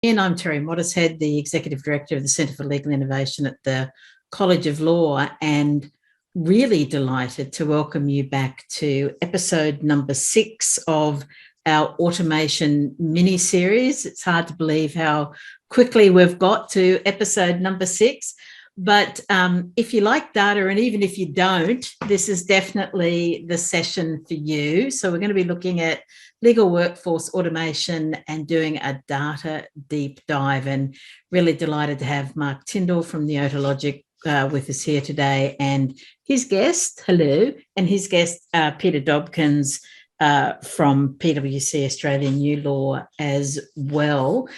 And I'm Terry Mottershead, the Executive Director of the Centre for Legal Innovation at the College of Law, and really delighted to welcome you back to episode number 6 of our automation mini-series. It's hard to believe how quickly we've got to episode number 6. But if you like data, and even if you don't, this is definitely the session for you. So we're going to be looking at legal workforce automation and doing a data deep dive, and really delighted to have Mark Tyndall from Neologic with us here today, and his guest, Peter Dobkins from PwC Australian New Law as well.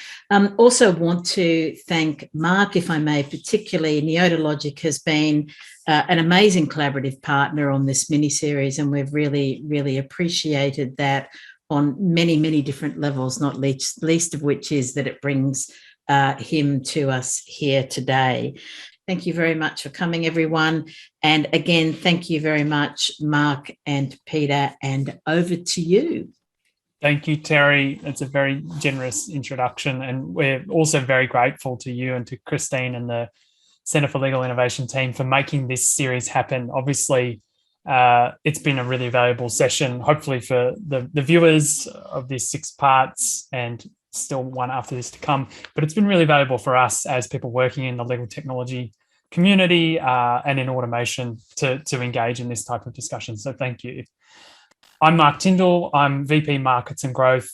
Also want to thank Mark, if I may, particularly. Neologic has been an amazing collaborative partner on this mini-series, and we've really appreciated that on many different levels, not least of which is that it brings him to us here today. Thank you very much for coming, everyone. And again, thank you very much, Mark and Peter, and over to you. Thank you, Terry. It's a very generous introduction, and we're also very grateful to you and to Christine and the Centre for Legal Innovation team for making this series happen. Obviously, it's been a really valuable session, hopefully for the viewers of these 6 parts, and still one after this to come. But it's been really valuable for us as people working in the legal technology community and in automation to engage in this type of discussion. So thank you. I'm Mark Tyndall. I'm VP Markets and Growth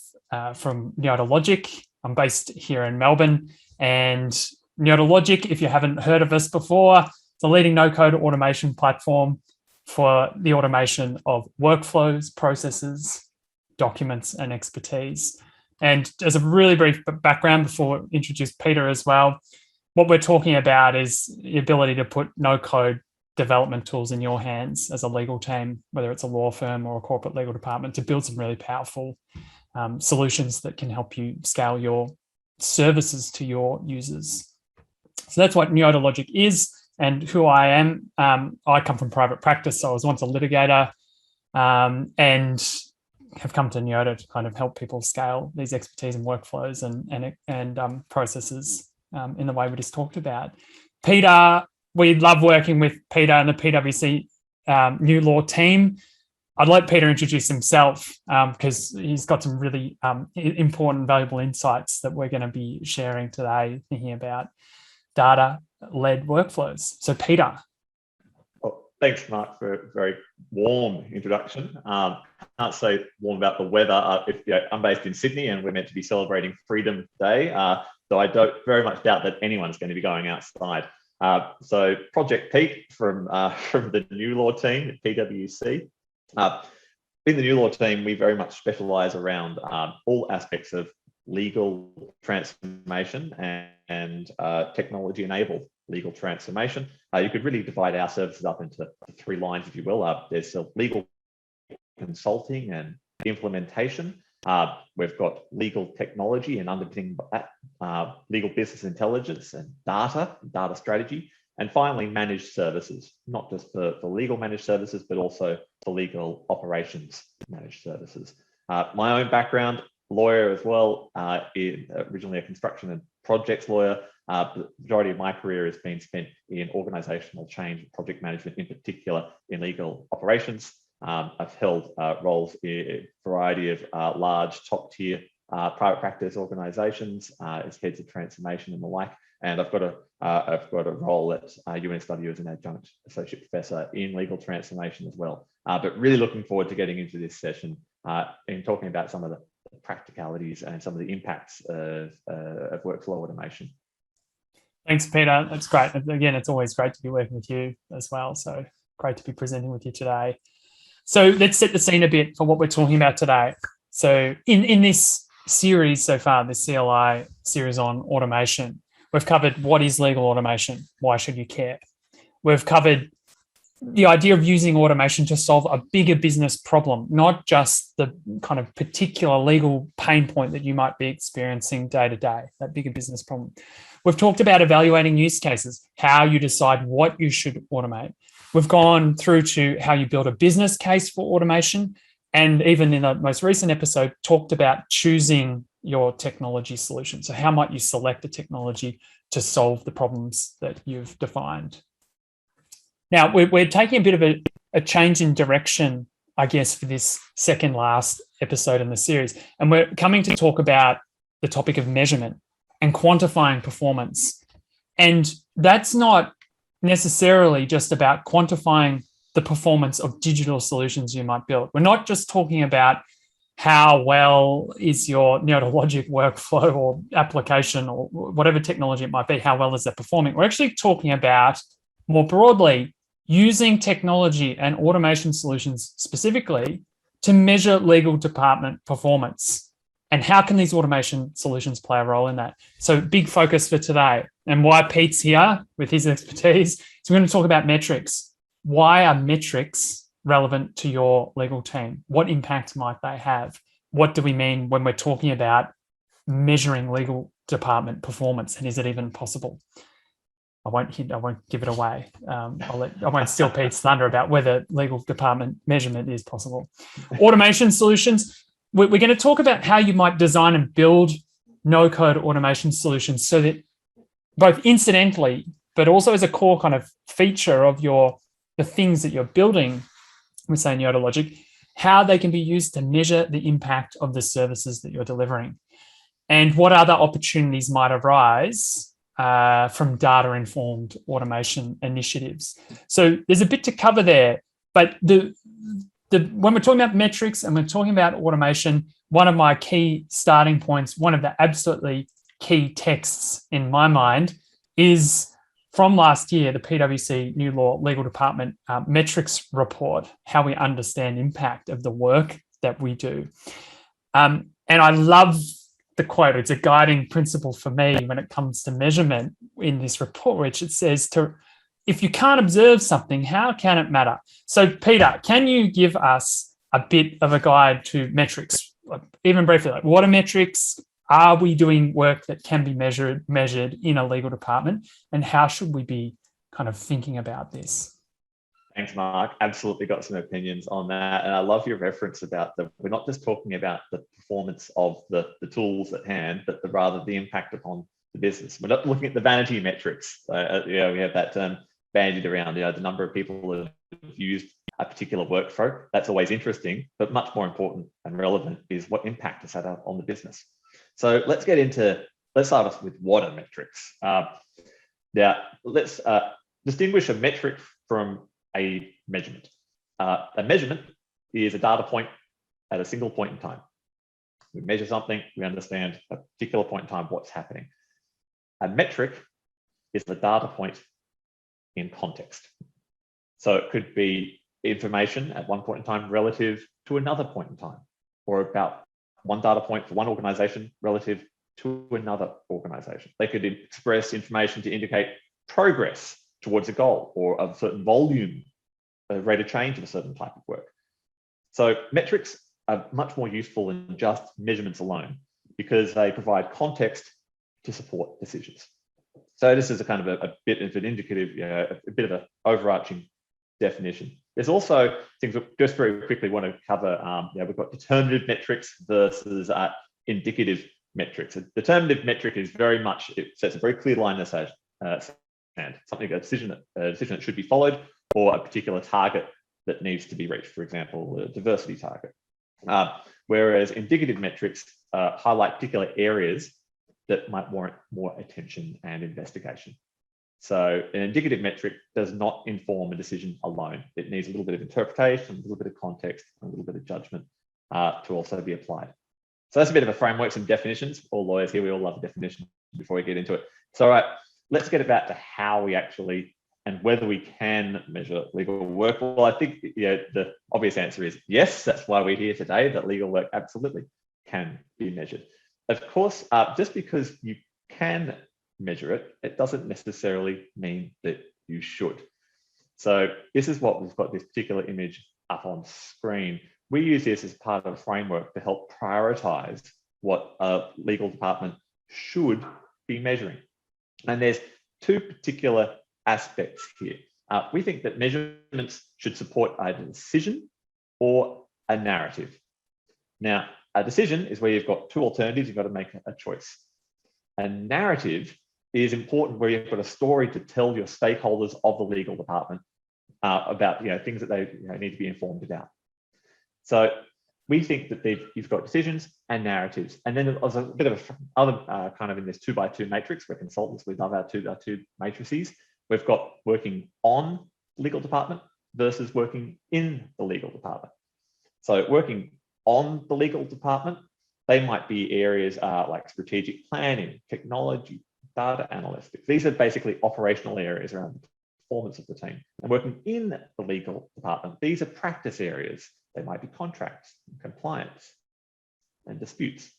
from Neologic. I'm based here in Melbourne. And Neologic, if you haven't heard of us before, it's a leading no-code automation platform for the automation of workflows, processes, documents, and expertise. And as a really brief background before we introduce Peter as well, what we're talking about is the ability to put no-code development tools in your hands as a legal team, whether it's a law firm or a corporate legal department, to build some really powerful solutions that can help you scale your services to your users. So that's what Neologic is and who I am. I come from private practice, so I was once a litigator, and have come to Neodo to kind of help people scale these expertise and workflows and processes in the way we just talked about. Peter, we love working with Peter and the PwC New Law team. I'd like Peter to introduce himself because he's got some really important, valuable insights that we're going to be sharing today, thinking about data-led workflows. So Peter. Well, thanks, Mark, for a very warm introduction. Can't say warm about the weather. I'm based in Sydney, and we're meant to be celebrating Freedom Day. So I don't very much doubt that anyone's going to be going outside. So Project Pete from the New Law team at PwC. In the New Law team, we very much specialise around all aspects of legal transformation and technology-enabled legal transformation. You could really divide our services up into 3 lines, if you will. There's legal consulting and implementation. We've got legal technology, and underpinning that, legal business intelligence and data strategy. And finally, managed services, not just for legal managed services, but also for legal operations managed services. My own background, lawyer as well, originally a construction and projects lawyer. The majority of my career has been spent in organisational change and project management, in particular in legal operations. I've held roles in a variety of large top-tier private practice organisations as heads of transformation and the like. And I've got a role at UNSW as an adjunct associate professor in legal transformation as well. But really looking forward to getting into this session and talking about some of the practicalities and some of the impacts of workflow automation. Thanks, Peter. That's great. Again, it's always great to be working with you as well. So great to be presenting with you today. So let's set the scene a bit for what we're talking about today. So in this series so far, this CLI series on automation, we've covered what is legal automation, why should you care? We've covered the idea of using automation to solve a bigger business problem, not just the kind of particular legal pain point that you might be experiencing day to day, that bigger business problem. We've talked about evaluating use cases, how you decide what you should automate. We've gone through to how you build a business case for automation, and even in the most recent episode, talked about choosing your technology solution? So how might you select a technology to solve the problems that you've defined? Now, we're taking a bit of a change in direction, I guess, for this second last episode in the series. And we're coming to talk about the topic of measurement and quantifying performance. And that's not necessarily just about quantifying the performance of digital solutions you might build. We're not just talking about how well is your Neologic workflow or application or whatever technology it might be, how well is that performing? We're actually talking about, more broadly, using technology and automation solutions specifically to measure legal department performance. And how can these automation solutions play a role in that? So big focus for today, and why Pete's here with his expertise. So we're going to talk about metrics. Why are metrics relevant to your legal team? What impact might they have? What do we mean when we're talking about measuring legal department performance? And is it even possible? I won't give it away. I won't steal Pete's thunder about whether legal department measurement is possible. Automation solutions. We're going to talk about how you might design and build no-code automation solutions so that both incidentally, but also as a core kind of feature of the things that you're building, we say Neologic, how they can be used to measure the impact of the services that you're delivering, and what other opportunities might arise from data-informed automation initiatives. So there's a bit to cover there, but when we're talking about metrics and we're talking about automation, one of my key starting points, one of the absolutely key texts in my mind is from last year, the PwC New Law Legal Department metrics report, how we understand impact of the work that we do. And I love the quote. It's a guiding principle for me when it comes to measurement in this report, which it says, if you can't observe something, how can it matter? So Peter, can you give us a bit of a guide to metrics, even briefly? Like, what are metrics? Are we doing work that can be measured in a legal department? And how should we be kind of thinking about this? Thanks, Mark. Absolutely got some opinions on that. And I love your reference about we're not just talking about the performance of the tools at hand, but rather the impact upon the business. We're not looking at the vanity metrics. We have that term bandied around, the number of people that have used a particular workflow. That's always interesting, but much more important and relevant is what impact has had on the business. So let's start off with what are metrics. Now, let's distinguish a metric from a measurement. A measurement is a data point at a single point in time. We measure something, we understand a particular point in time what's happening. A metric is the data point in context. So it could be information at one point in time relative to another point in time, or about one data point for one organization relative to another organization. They could express information to indicate progress towards a goal or a certain volume, a rate of change of a certain type of work. So metrics are much more useful than just measurements alone because they provide context to support decisions. So this is a kind of a bit of an indicative, a bit of an overarching definition. There's also things we just very quickly want to cover. We've got determinative metrics versus indicative metrics. A determinative metric is very much, it sets a very clear line that says, and something, a decision that should be followed, or a particular target that needs to be reached, for example, a diversity target. Whereas indicative metrics highlight particular areas that might warrant more attention and investigation. So an indicative metric does not inform a decision alone. It needs a little bit of interpretation, a little bit of context, and a little bit of judgment to also be applied. So that's a bit of a framework, some definitions. All lawyers here, we all love a definition before we get into it. So all right, let's get back to how we actually and whether we can measure legal work. Well, I think the obvious answer is yes. That's why we're here today, that legal work absolutely can be measured. Of course, just because you can measure it, it doesn't necessarily mean that you should. So this is what we've got this particular image up on screen. We use this as part of a framework to help prioritize what a legal department should be measuring. And there's two particular aspects here. We think that measurements should support either a decision or a narrative. Now, A decision is where you've got two alternatives, you've got to make a choice. A narrative is important where you've got a story to tell your stakeholders of the legal department about things that they need to be informed about. So we think that you've got decisions and narratives. And then there's a bit of other kind of in this 2x2 matrix. We're consultants, we love our 2x2 matrices. We've got working on the legal department versus working in the legal department. So working on the legal department, they might be areas like strategic planning, technology, data analytics. These are basically operational areas around the performance of the team. And working in the legal department, these are practice areas. They might be contracts, compliance, and disputes.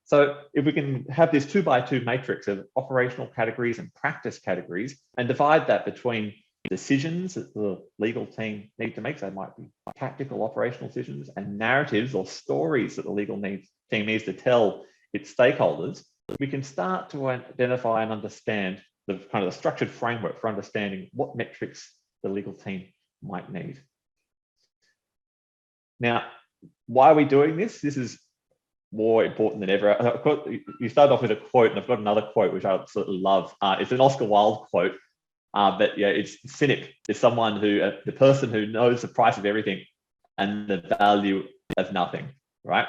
So if we can have this 2x2 matrix of operational categories and practice categories and divide that between decisions that the legal team need to make, so they might be tactical operational decisions, and narratives or stories that the legal team needs to tell its stakeholders, we can start to identify and understand the kind of the structured framework for understanding what metrics the legal team might need. Now, why are we doing this? This is more important than ever. You started off with a quote, and I've got another quote which I absolutely love. It's an Oscar Wilde quote, but it's cynic. It's someone who, the person who knows the price of everything and the value of nothing, right?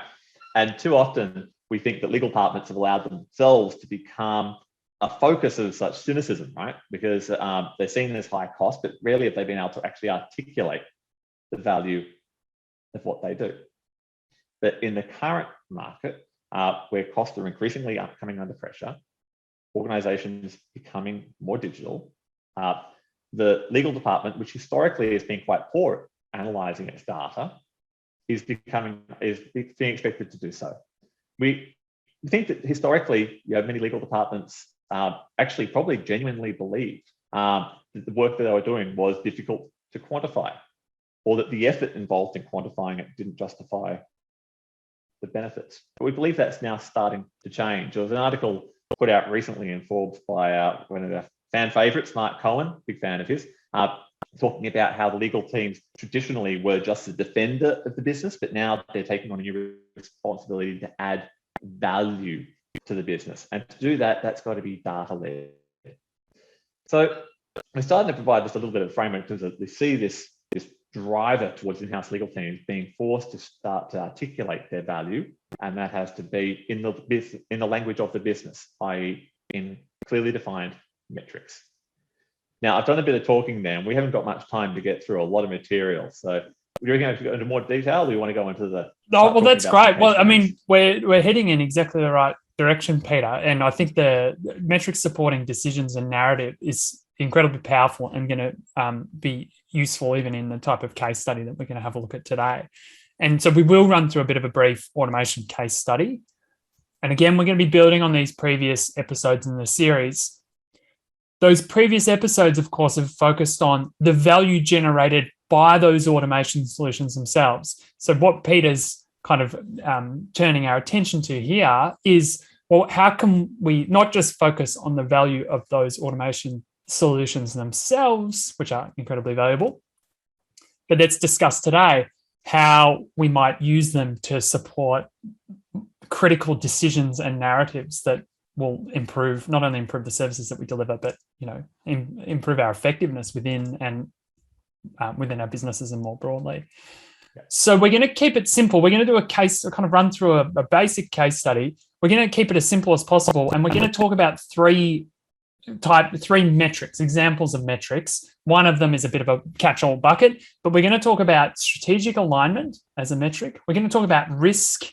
And too often we think that legal departments have allowed themselves to become a focus of such cynicism, right? Because they're seen as high cost, but rarely have they been able to actually articulate the value of what they do. But in the current market, where costs are increasingly coming under pressure, organizations becoming more digital, the legal department, which historically has been quite poor at analyzing its data, is being expected to do so. We think that historically, many legal departments actually probably genuinely believed that the work that they were doing was difficult to quantify, or that the effort involved in quantifying it didn't justify the benefits. But we believe that's now starting to change. There was an article put out recently in Forbes by one of our fan favorites, Mark Cohen, big fan of his, talking about how the legal teams traditionally were just the defender of the business, but now they're taking on a new responsibility to add value to the business. And to do that, that's got to be data-led. So we're starting to provide just a little bit of framework because we see this driver towards in-house legal teams being forced to start to articulate their value, and that has to be in the language of the business, i.e. in clearly defined metrics. Now, I've done a bit of talking there, and we haven't got much time to get through a lot of material. So do you reckon to go into more detail, or do you want to go into the... Oh, well, that's great. Well, I mean, we're heading in exactly the right direction, Peter. And I think the metrics supporting decisions and narrative is incredibly powerful and going to be useful even in the type of case study that we're going to have a look at today. And so we will run through a bit of a brief automation case study. And again, we're going to be building on these previous episodes in the series. Those previous episodes, of course, have focused on the value generated by those automation solutions themselves. So what Peter's kind of turning our attention to here is, well, how can we not just focus on the value of those automation solutions themselves, which are incredibly valuable, but let's discuss today how we might use them to support critical decisions and narratives that will not only improve the services that we deliver, but improve our effectiveness within our businesses and more broadly. So we're going to keep it simple. We're going to do a kind of run through a basic case study. We're going to keep it as simple as possible, and we're going to talk about three metrics, examples of metrics. One of them is a bit of a catch-all bucket, but we're going to talk about strategic alignment as a metric. We're going to talk about risk,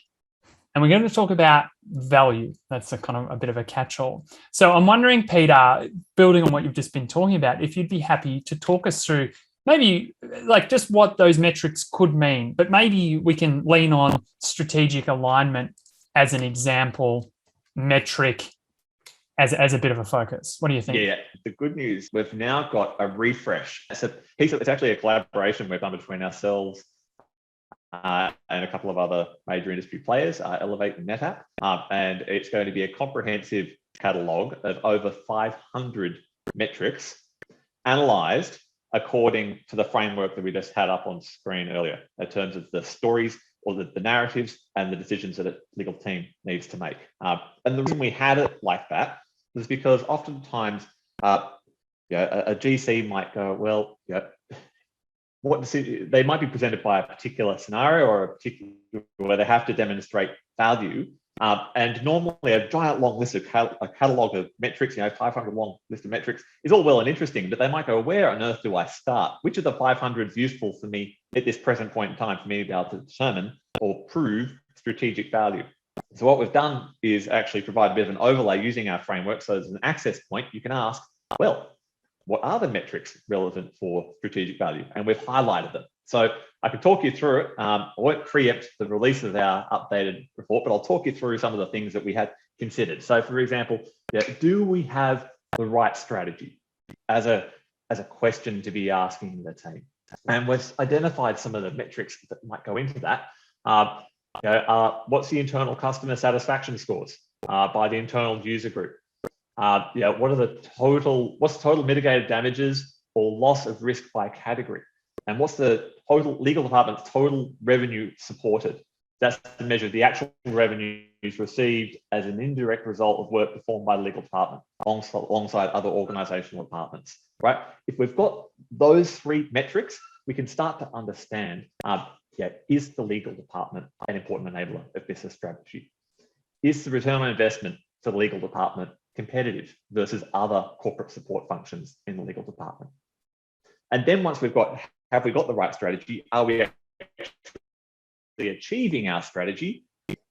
and we're going to talk about value. That's a kind of a bit of a catch-all. So I'm wondering, Peter, building on what you've just been talking about, if you'd be happy to talk us through maybe like just what those metrics could mean, but maybe we can lean on strategic alignment as an example metric as a bit of a focus. What do you think? Yeah, the good news, we've now got a refresh. It's actually a collaboration we've done between ourselves and a couple of other major industry players, Elevate and NetApp. And it's going to be a comprehensive catalogue of over 500 metrics analysed according to the framework that we just had up on screen earlier, in terms of the stories or the narratives and the decisions that a legal team needs to make. And the reason we had it like that was because oftentimes a GC might go, well, they might be presented by a particular scenario or a particular where they have to demonstrate value. And normally a giant long list of a catalog of metrics, 500 long list of metrics is all well and interesting, but they might go, where on earth do I start? Which of the 500 is useful for me at this present point in time for me to be able to determine or prove strategic value? So what we've done is actually provide a bit of an overlay using our framework. So as an access point, you can ask, well, what are the metrics relevant for strategic value? And we've highlighted them. So I could talk you through it. I won't preempt the release of our updated report, but I'll talk you through some of the things that we had considered. So for example, do we have the right strategy as a question to be asking the team? And we've identified some of the metrics that might go into that. What's the internal customer satisfaction scores by the internal user group? What's the total mitigated damages or loss of risk by category? And what's the total legal department's total revenue supported? That's to measure the actual revenues received as an indirect result of work performed by the legal department alongside other organizational departments, right? If we've got those three metrics, we can start to understand, is the legal department an important enabler of business strategy? Is the return on investment for the legal department competitive versus other corporate support functions in the legal department? And then once have we got the right strategy? Are we actually achieving our strategy?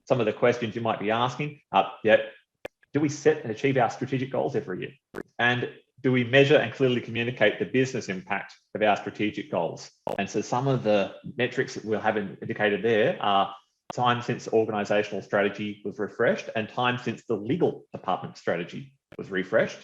Some of the questions you might be asking, do we set and achieve our strategic goals every year? And do we measure and clearly communicate the business impact of our strategic goals? And so some of the metrics that we'll have indicated there are time since organizational strategy was refreshed and time since the legal department strategy was refreshed,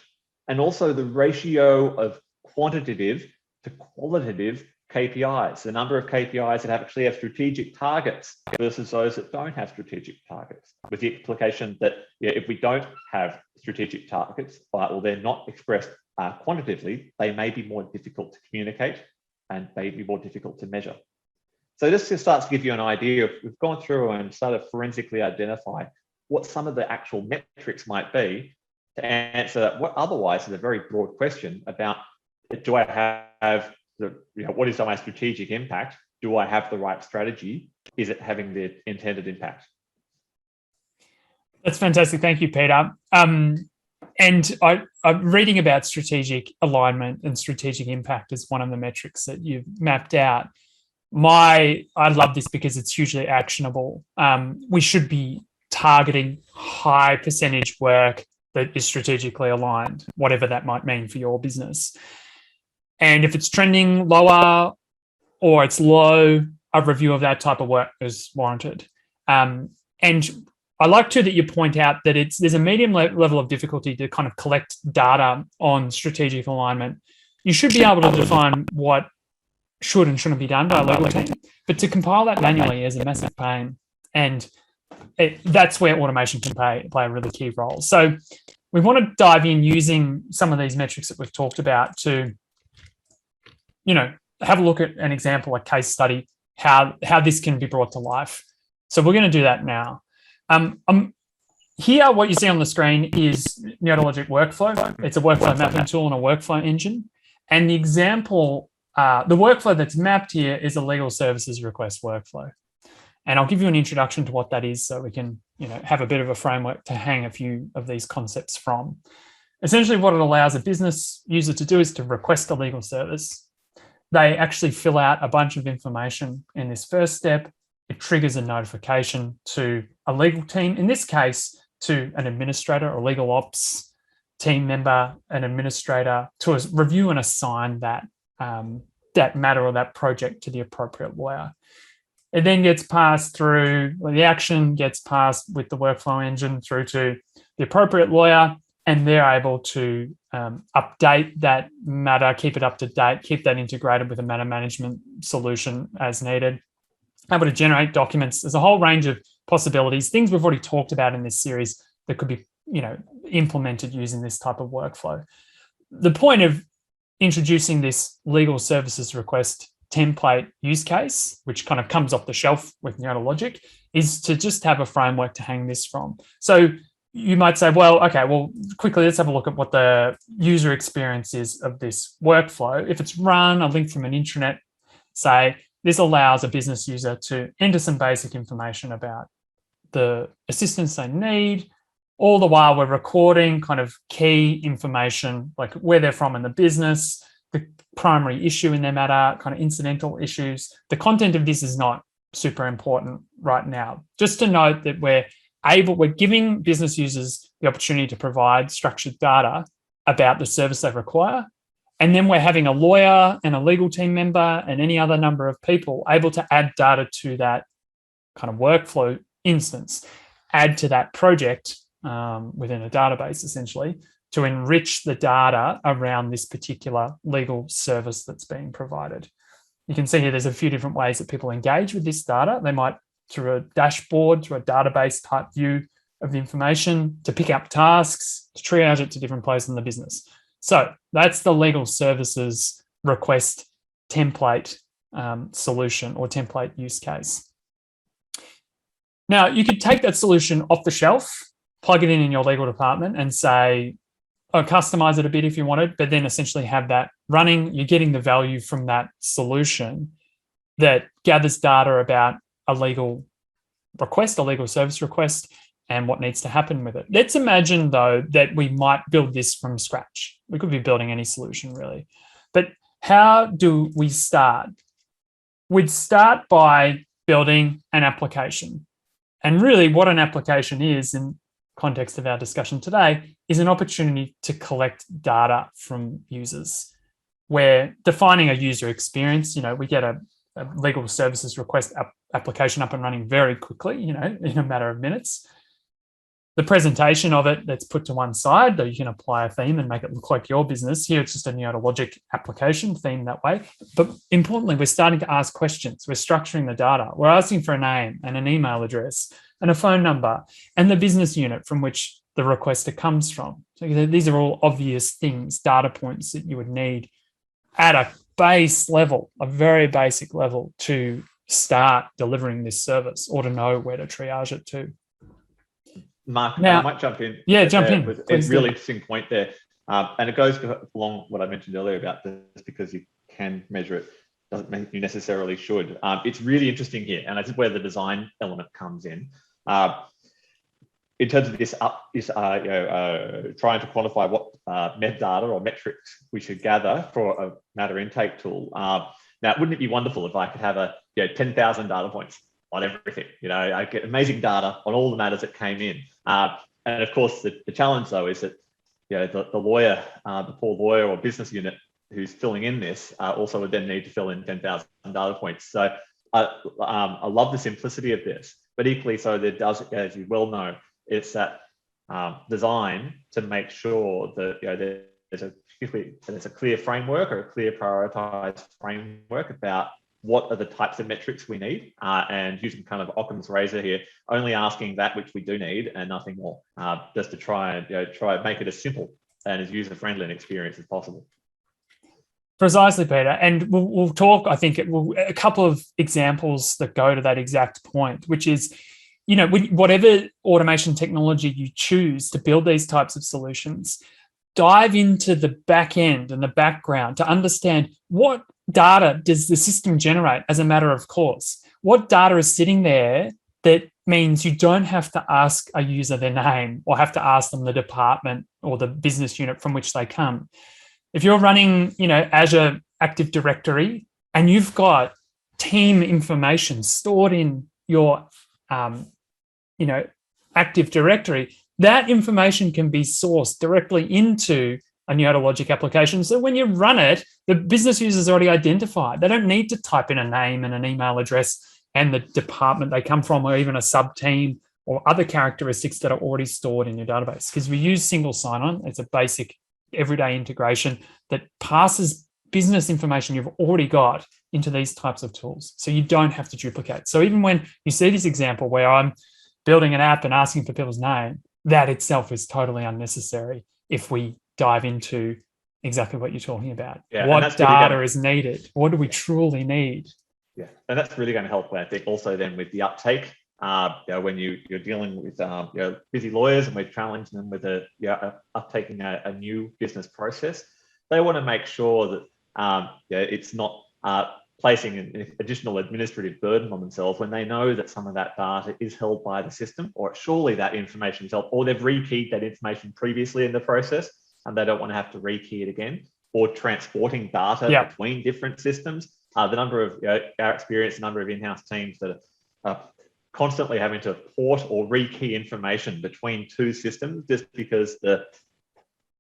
and also the ratio of quantitative to qualitative KPIs, the number of KPIs that actually have strategic targets versus those that don't have strategic targets, with the implication that if we don't have strategic targets, or they're not expressed quantitatively, they may be more difficult to communicate and may be more difficult to measure. So this just starts to give you an idea of, we've gone through and started to forensically identify what some of the actual metrics might be to answer what otherwise is a very broad question about, do I have what is my strategic impact? Do I have the right strategy? Is it having the intended impact? That's fantastic. Thank you, Peter. And I'm reading about strategic alignment and strategic impact as one of the metrics that you've mapped out. I love this because it's hugely actionable. We should be targeting high percentage work that is strategically aligned, whatever that might mean for your business. And if it's trending lower or it's low, a review of that type of work is warranted. And I like too that you point out that there's a medium level of difficulty to kind of collect data on strategic alignment. You should be able to define what should and shouldn't be done by a legal team, but to compile that manually is a massive pain. And that's where automation can play a really key role. So we want to dive in using some of these metrics that we've talked about to have a look at an example, a case study, how this can be brought to life. So we're going to do that now. Here, what you see on the screen is Neologic Workflow. It's a workflow mapping tool and a workflow engine. And the example, the workflow that's mapped here is a legal services request workflow. And I'll give you an introduction to what that is so we can have a bit of a framework to hang a few of these concepts from. Essentially, what it allows a business user to do is to request a legal service. They actually fill out a bunch of information in this first step. It triggers a notification to a legal team, in this case, to an administrator or legal ops team member, an administrator, to review and assign that matter or that project to the appropriate lawyer. It then gets passed through, the action gets passed with the workflow engine through to the appropriate lawyer, and they're able to update that matter, keep it up to date, keep that integrated with a matter management solution as needed, able to generate documents. There's a whole range of possibilities, things we've already talked about in this series that could be implemented using this type of workflow. The point of introducing this legal services request template use case, which kind of comes off the shelf with Neologic, is to just have a framework to hang this from. So you might say, well, okay, well, quickly, let's have a look at what the user experience is of this workflow. If it's run, a link from an intranet, say, this allows a business user to enter some basic information about the assistance they need. All the while we're recording kind of key information, like where they're from in the business, the primary issue in their matter, kind of incidental issues. The content of this is not super important right now. Just to note that we're giving business users the opportunity to provide structured data about the service they require. And then we're having a lawyer and a legal team member and any other number of people able to add data to that kind of workflow instance, add to that project within a database, essentially, to enrich the data around this particular legal service that's being provided. You can see here there's a few different ways that people engage with this data. They might, through a dashboard, through a database type view of the information, to pick up tasks, to triage it to different places in the business. So that's the legal services request template solution or template use case. Now, you could take that solution off the shelf, plug it in your legal department and say, or customize it a bit if you wanted, but then essentially have that running. You're getting the value from that solution that gathers data about a legal request, a legal service request, and what needs to happen with it. Let's imagine, though, that we might build this from scratch. We could be building any solution, really. But how do we start? We'd start by building an application. And really what an application is, in context of our discussion today, is an opportunity to collect data from users. We're defining a user experience. We get a legal services request application up and running very quickly, in a matter of minutes. The presentation of it, that's put to one side, though you can apply a theme and make it look like your business. Here, it's just a Neologic application theme that way. But importantly, we're starting to ask questions. We're structuring the data. We're asking for a name and an email address and a phone number and the business unit from which the requester comes from. So these are all obvious things, data points that you would need at a base level, a very basic level, to start delivering this service or to know where to triage it to. Mark, now, I might jump in. Yeah, jump in. With a really interesting point there. And it goes along what I mentioned earlier about this, because you can measure it doesn't mean you necessarily should. It's really interesting here, and this is where the design element comes in. In terms of this, trying to quantify what metadata or metrics we should gather for a matter intake tool. Now, wouldn't it be wonderful if I could have 10,000 data points on everything? I get amazing data on all the matters that came in. And of course, the challenge though is that the lawyer, the poor lawyer or business unit who's filling in this also would then need to fill in 10,000 data points. So I love the simplicity of this, but equally so there does, as you well know, it's that design to make sure that there's a clear framework or a clear prioritized framework about what are the types of metrics we need, and using kind of Occam's razor here, only asking that which we do need and nothing more, just to try and make it as simple and as user-friendly an experience as possible. Precisely, Peter. And we'll talk, I think, a couple of examples that go to that exact point, which is, whatever automation technology you choose to build these types of solutions, dive into the back end and the background to understand what data does the system generate as a matter of course. What data is sitting there that means you don't have to ask a user their name or have to ask them the department or the business unit from which they come. If you're running, Azure Active Directory and you've got team information stored in your, Active Directory, that information can be sourced directly into a Neologic application. So when you run it, the business user is already identified. They don't need to type in a name and an email address and the department they come from, or even a sub-team or other characteristics that are already stored in your database. Because we use single sign-on. It's a basic everyday integration that passes business information you've already got into these types of tools. So you don't have to duplicate. So even when you see this example where I'm building an app and asking for people's name, that itself is totally unnecessary if we dive into exactly what you're talking about. Yeah, and What that's really data gonna- is needed? What do we truly need? Yeah, and that's really going to help, I think, also then with the uptake. When you're dealing with busy lawyers and we're challenging them with uptaking a new business process, they want to make sure that it's not placing an additional administrative burden on themselves when they know that some of that data is held by the system, or surely that information is held, or they've rekeyed that information previously in the process and they don't want to have to rekey it again, or transporting data between different systems. The number of our experience, the number of in-house teams that are constantly having to port or rekey information between two systems just because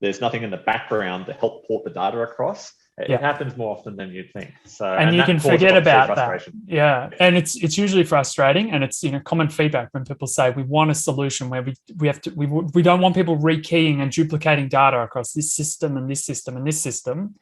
there's nothing in the background to help port the data across. It happens more often than you'd think. So, and you can forget about that. Yeah, and it's usually frustrating, and it's common feedback when people say we want a solution where we don't want people rekeying and duplicating data across this system and this system and this system.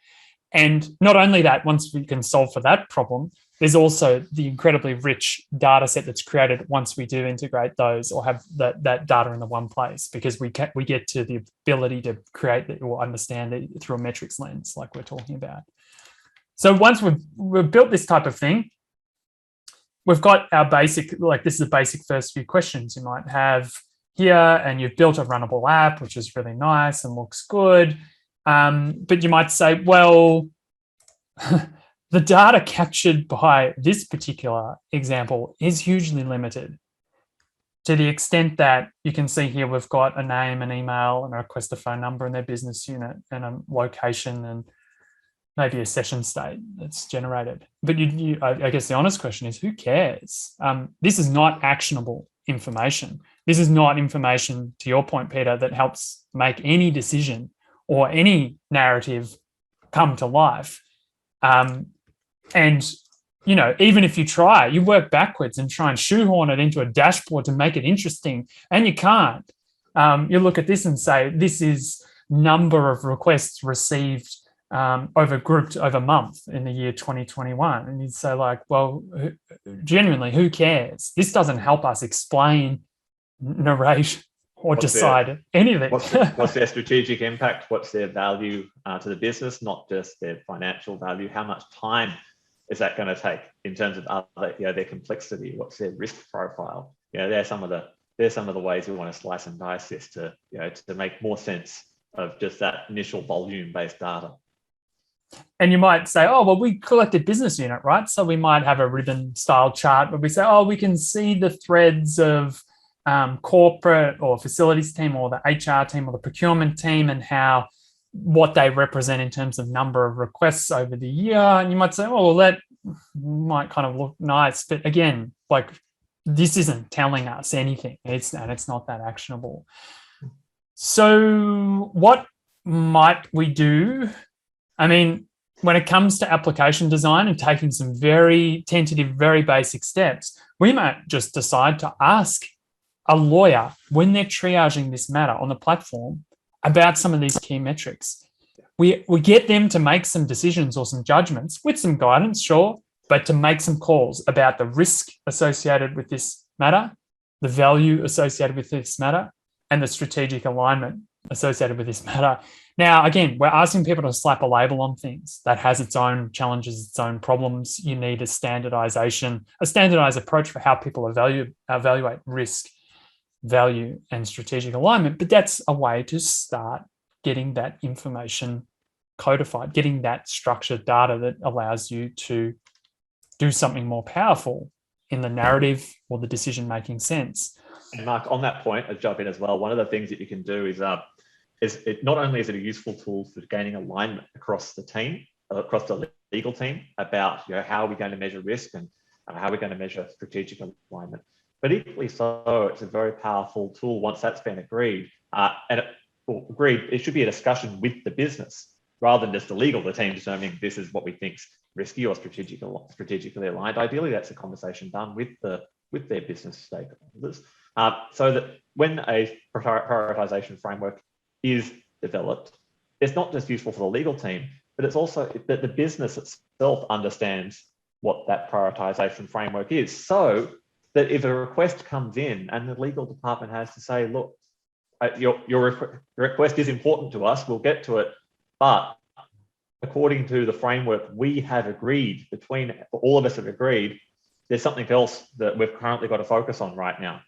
And not only that, once we can solve for that problem, there's also the incredibly rich data set that's created once we do integrate those or have that data in the one place, because we get to the ability to create it or understand it through a metrics lens like we're talking about. So once we've built this type of thing, we've got our basic, like this is the basic first few questions you might have here, and you've built a runnable app, which is really nice and looks good. But you might say, well, the data captured by this particular example is hugely limited, to the extent that you can see here we've got a name, an email, and a request a phone number in their business unit, and a location, and maybe a session state that's generated. But I guess the honest question is, who cares? This is not actionable information. This is not information, to your point, Peter, that helps make any decision or any narrative come to life. And, even if you try, you work backwards and try and shoehorn it into a dashboard to make it interesting, and you can't. You look at this and say, this is number of requests received grouped over month in the year 2021. And you'd say, like, well, genuinely, who cares? This doesn't help us explain, narrate, or decide anything. What's their strategic impact? What's their value to the business? Not just their financial value. How much time is that going to take in terms of their complexity? What's their risk profile? They're some of the ways we want to slice and dice this to make more sense of just that initial volume-based data. And you might say, oh, well, we collected business unit, right? So we might have a ribbon-style chart where we say, oh, we can see the threads of corporate or facilities team or the HR team or the procurement team, and what they represent in terms of number of requests over the year. And you might say, oh, well, that might kind of look nice. But again, like, this isn't telling us anything. It's not that actionable. So what might we do? I mean, when it comes to application design and taking some very tentative, very basic steps, we might just decide to ask a lawyer, when they're triaging this matter on the platform, about some of these key metrics. We get them to make some decisions or some judgments with some guidance, sure, but to make some calls about the risk associated with this matter, the value associated with this matter, and the strategic alignment associated with this matter. Now, again, we're asking people to slap a label on things that has its own challenges, its own problems. You need a standardized approach for how people evaluate risk, value, and strategic alignment. But that's a way to start getting that information codified, getting that structured data that allows you to do something more powerful in the narrative or the decision-making sense. And Mark, on that point, I'll jump in as well. One of the things that you can do is not only is it a useful tool for gaining alignment across the team, across the legal team, about how are we going to measure risk and how are we going to measure strategic alignment, but equally so, it's a very powerful tool once that's been agreed. It should be a discussion with the business rather than just the team determining this is what we think's risky or strategically aligned. Ideally, that's a conversation done with their business stakeholders, so that when a prioritization framework is developed, it's not just useful for the legal team, but it's also that the business itself understands what that prioritization framework is, so that if a request comes in and the legal department has to say, look, your request is important to us, we'll get to it, but according to the framework we have agreed, all of us have agreed, there's something else that we've currently got to focus on right now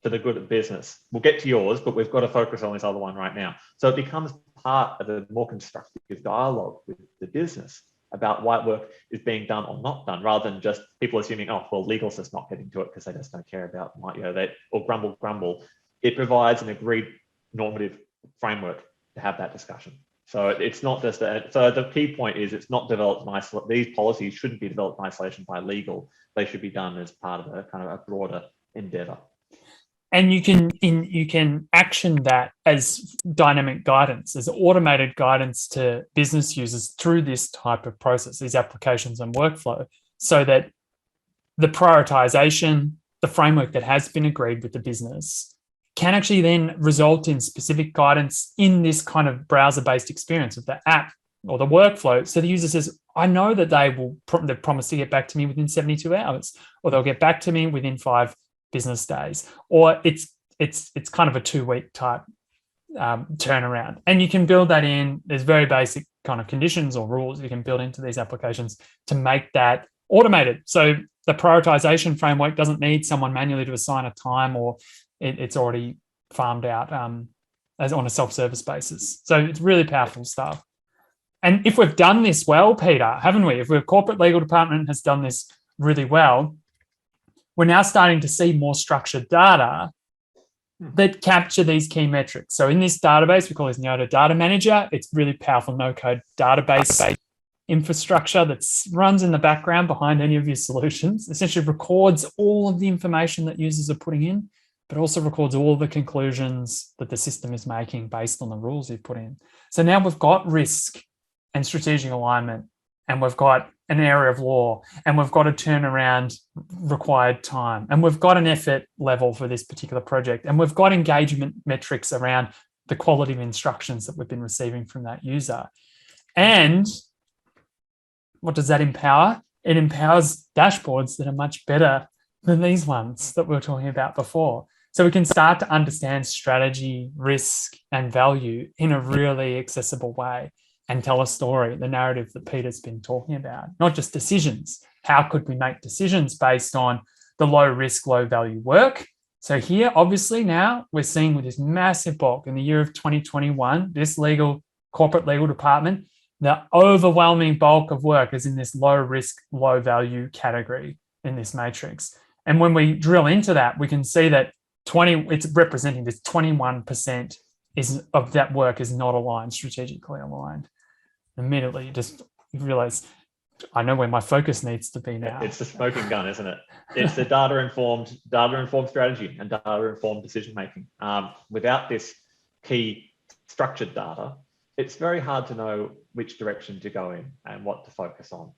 for the good of business. We'll get to yours, but we've got to focus on this other one right now. So it becomes part of a more constructive dialogue with the business about why work is being done or not done, rather than just people assuming, oh, well, legal's just not getting to it because they just don't care about, or grumble. It provides an agreed normative framework to have that discussion. So it's not just so the key point is it's not developed in isolation. These policies shouldn't be developed in isolation by legal. They should be done as part of a kind of a broader endeavor. And you can action that as dynamic guidance, as automated guidance to business users through this type of process, these applications and workflow, so that the prioritization, the framework that has been agreed with the business can actually then result in specific guidance in this kind of browser-based experience of the app or the workflow. So the user says, I know that they've promised to get back to me within 72 hours, or they'll get back to me within 5 business days, or it's kind of a 2-week type turnaround. And you can build that in. There's very basic kind of conditions or rules you can build into these applications to make that automated. So the prioritization framework doesn't need someone manually to assign a time, or it's already farmed out as on a self-service basis. So it's really powerful stuff. And if we've done this well, Peter, haven't we? If our corporate legal department has done this really well, we're now starting to see more structured data that capture these key metrics. So in this database, we call this Neodo Data Manager. It's really powerful no-code database infrastructure that runs in the background behind any of your solutions. Essentially records all of the information that users are putting in, but also records all the conclusions that the system is making based on the rules you've put in. So now we've got risk and strategic alignment, and we've got an area of law, and we've got a turnaround required time, and we've got an effort level for this particular project, and we've got engagement metrics around the quality of instructions that we've been receiving from that user. And what does that empower? It empowers dashboards that are much better than these ones that we were talking about before. So we can start to understand strategy, risk, and value in a really accessible way and tell a story, the narrative that Peter's been talking about, not just decisions. How could we make decisions based on the low risk, low value work? So here, obviously now we're seeing with this massive bulk in the year of 2021, this corporate legal department, the overwhelming bulk of work is in this low risk, low value category in this matrix. And when we drill into that, we can see that it's representing this 21% of that work is not aligned, strategically aligned. Immediately, you realize, I know where my focus needs to be now. It's the smoking gun, isn't it? It's the data-informed strategy and data-informed decision-making. Without this key structured data, it's very hard to know which direction to go in and what to focus on.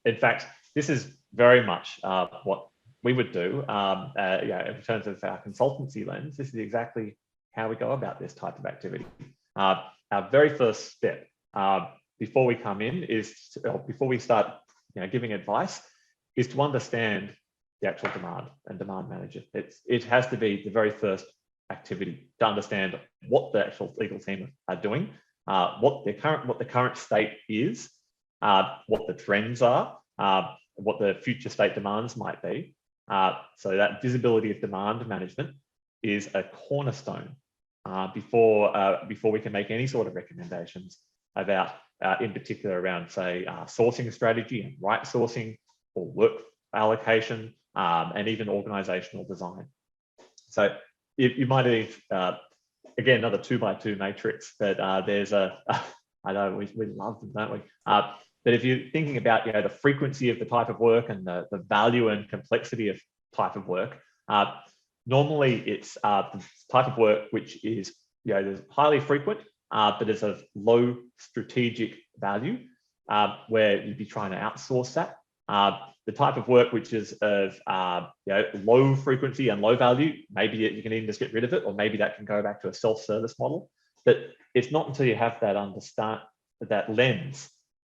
In fact, this is very much what we would do in terms of our consultancy lens. This is exactly how we go about this type of activity. Our very first step before we come in before we start giving advice, is to understand the actual demand manager. It has to be the very first activity to understand what the actual legal team are doing, what the current state is, what the trends are, what the future state demands might be. So that visibility of demand management is a cornerstone before we can make any sort of recommendations about, in particular, around, say, sourcing strategy and right sourcing or work allocation, and even organizational design. So you might have, again, another 2x2 matrix, but there's I know we love them, don't we? But if you're thinking about the frequency of the type of work and the value and complexity of type of work, normally it's the type of work which is highly frequent, but is of low strategic value, where you'd be trying to outsource that. The type of work which is of low frequency and low value, maybe you can even just get rid of it, or maybe that can go back to a self-service model. But it's not until you have that lens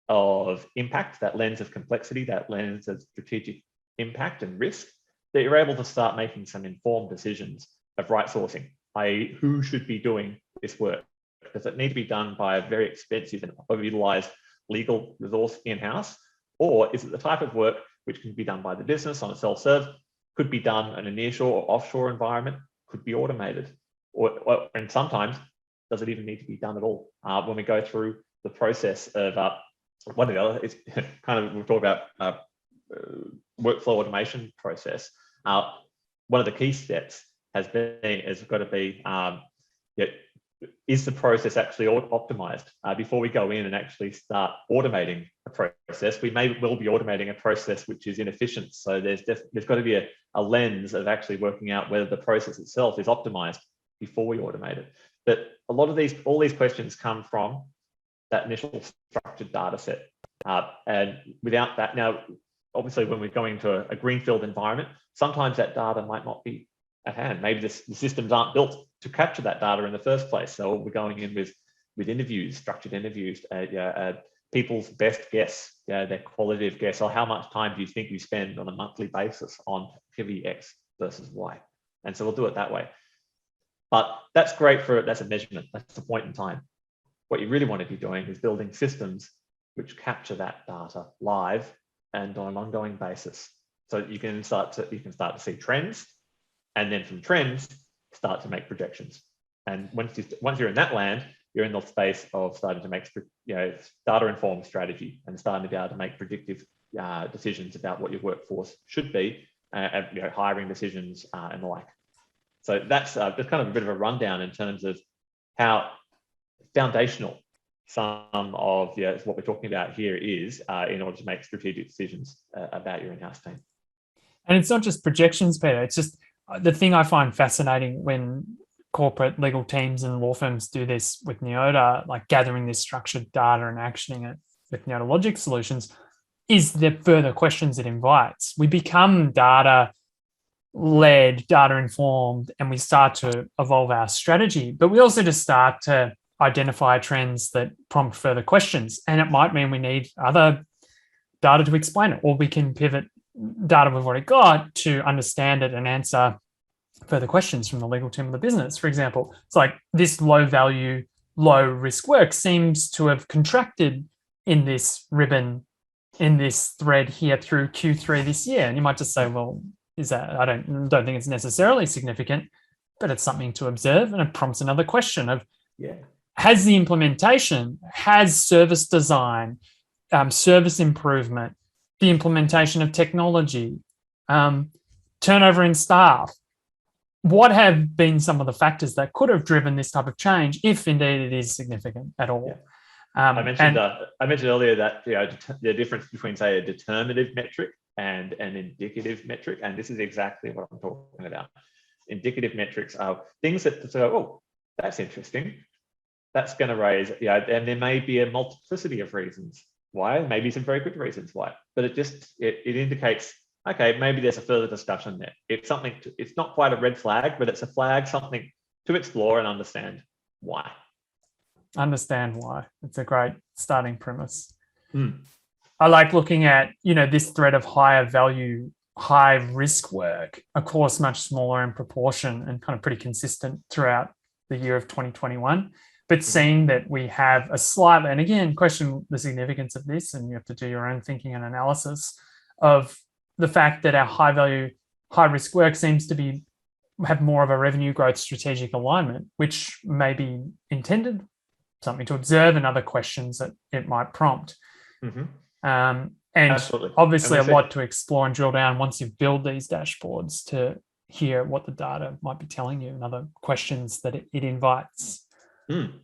of impact, that lens of complexity, that lens of strategic impact and risk, that you're able to start making some informed decisions of right sourcing, i.e. who should be doing this work. work? Does it need to be done by a very expensive and overutilized legal resource in-house? Or is it the type of work which can be done by the business on a self-serve, could be done in a nearshore or offshore environment, could be automated? And sometimes, does it even need to be done at all? When we go through the process of one of the other, it's kind of, we'll talk about workflow automation process. One of the key steps has got to be, is the process actually optimized? Before we go in and actually start automating a process, we may well be automating a process which is inefficient. So there's got to be a lens of actually working out whether the process itself is optimized before we automate it. But a lot of all these questions come from that initial structured data set. And without that, now, obviously, when we're going to a greenfield environment, sometimes that data might not be at hand. Maybe the systems aren't built to capture that data in the first place. So we're going in with interviews, structured interviews, people's best guess, their qualitative guess, or how much time do you think you spend on a monthly basis on activity X versus Y? And so we'll do it that way. But that's great that's a measurement. That's the point in time. What you really want to be doing is building systems which capture that data live and on an ongoing basis. So you can start to see trends, and then from trends, start to make projections. And once you're in that land, you're in the space of starting to make data-informed strategy and starting to be able to make predictive decisions about what your workforce should be, and hiring decisions and the like. So that's just kind of a bit of a rundown in terms of how foundational some of what we're talking about here is in order to make strategic decisions about your in-house team. And it's not just projections, Peter. It's just the thing I find fascinating when corporate legal teams and law firms do this with Neota, like gathering this structured data and actioning it with Neologic solutions, is the further questions it invites. We become data-led, data-informed, and we start to evolve our strategy. But we also just start to identify trends that prompt further questions. And it might mean we need other data to explain it, or we can pivot data we've already got to understand it and answer further questions from the legal team of the business. For example, it's like this low value, low risk work seems to have contracted in this ribbon, in this thread here through Q3 this year. And you might just say, well, is that, I don't think it's necessarily significant, but it's something to observe. And it prompts another question of, has the implementation, has service design, service improvement, the implementation of technology, turnover in staff, what have been some of the factors that could have driven this type of change, if indeed it is significant at all? I mentioned earlier that the difference between, say, a determinative metric and an indicative metric, and this is exactly what I'm talking about. Indicative metrics are things that say, oh, that's interesting. That's going to raise, and there may be a multiplicity of reasons why, maybe some very good reasons why, but it indicates, okay, maybe there's a further discussion there. It's something, it's not quite a red flag, but it's a flag, something to explore and understand why. Understand why. It's a great starting premise. I like looking at, this thread of higher value, high risk work, of course, much smaller in proportion and kind of pretty consistent throughout the year of 2021. But seeing that we have a slight, and again, question the significance of this, and you have to do your own thinking and analysis of the fact that our high value, high risk work seems to have more of a revenue growth strategic alignment, which may be intended, something to observe, and other questions that it might prompt. And absolutely, obviously a lot to explore and drill down once you've built these dashboards to hear what the data might be telling you and other questions that it invites. One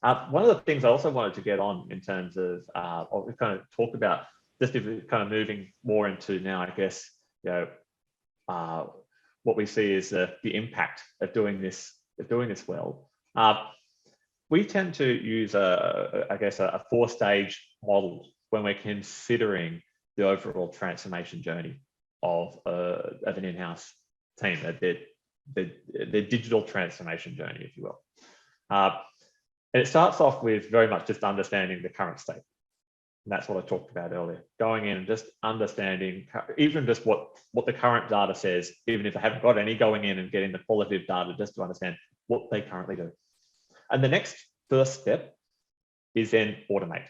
of the things I also wanted to get on in terms of what we've kind of talked about, just if we're kind of moving more into now, I guess, what we see is the impact of doing this well. We tend to use a 4-stage model when we're considering the overall transformation journey of an in-house team, the digital transformation journey, if you will. And it starts off with very much just understanding the current state. And that's what I talked about earlier. Going in and just understanding even just what the current data says, even if they haven't got any, going in and getting the qualitative data just to understand what they currently do. And the next first step is then automate.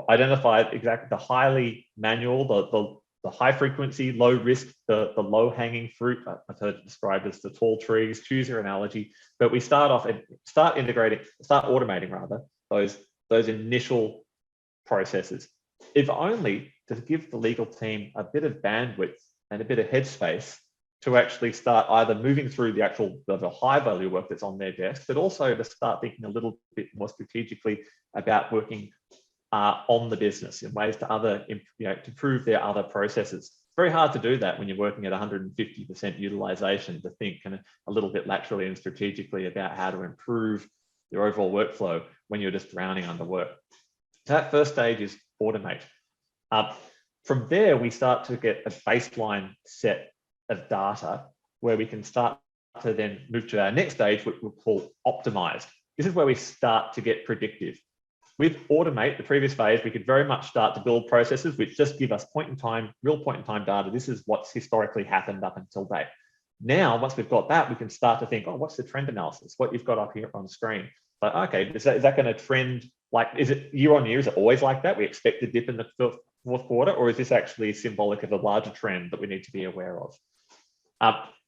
Identify exactly the highly manual, the high frequency, low risk, the low hanging fruit. I've heard it described as the tall trees. Choose your analogy, but we start off and start automating rather those initial processes, if only to give the legal team a bit of bandwidth and a bit of headspace to actually start either moving through the high value work that's on their desk, but also to start thinking a little bit more strategically about working on the business in ways to improve their other processes. It's very hard to do that when you're working at 150% utilization, to think kind of a little bit laterally and strategically about how to improve your overall workflow when you're just drowning under work. So that first stage is automate. From there, we start to get a baseline set of data where we can start to then move to our next stage, which we'll call optimized. This is where we start to get predictive. With automate, the previous phase, we could very much start to build processes which just give us real point in time data. This is what's historically happened up until date. Now, once we've got that, we can start to think, oh, what's the trend analysis? What you've got up here on the screen. Like, okay, is that going to trend? Like, is it year on year? Is it always like that? We expect a dip in the fourth quarter, or is this actually symbolic of a larger trend that we need to be aware of?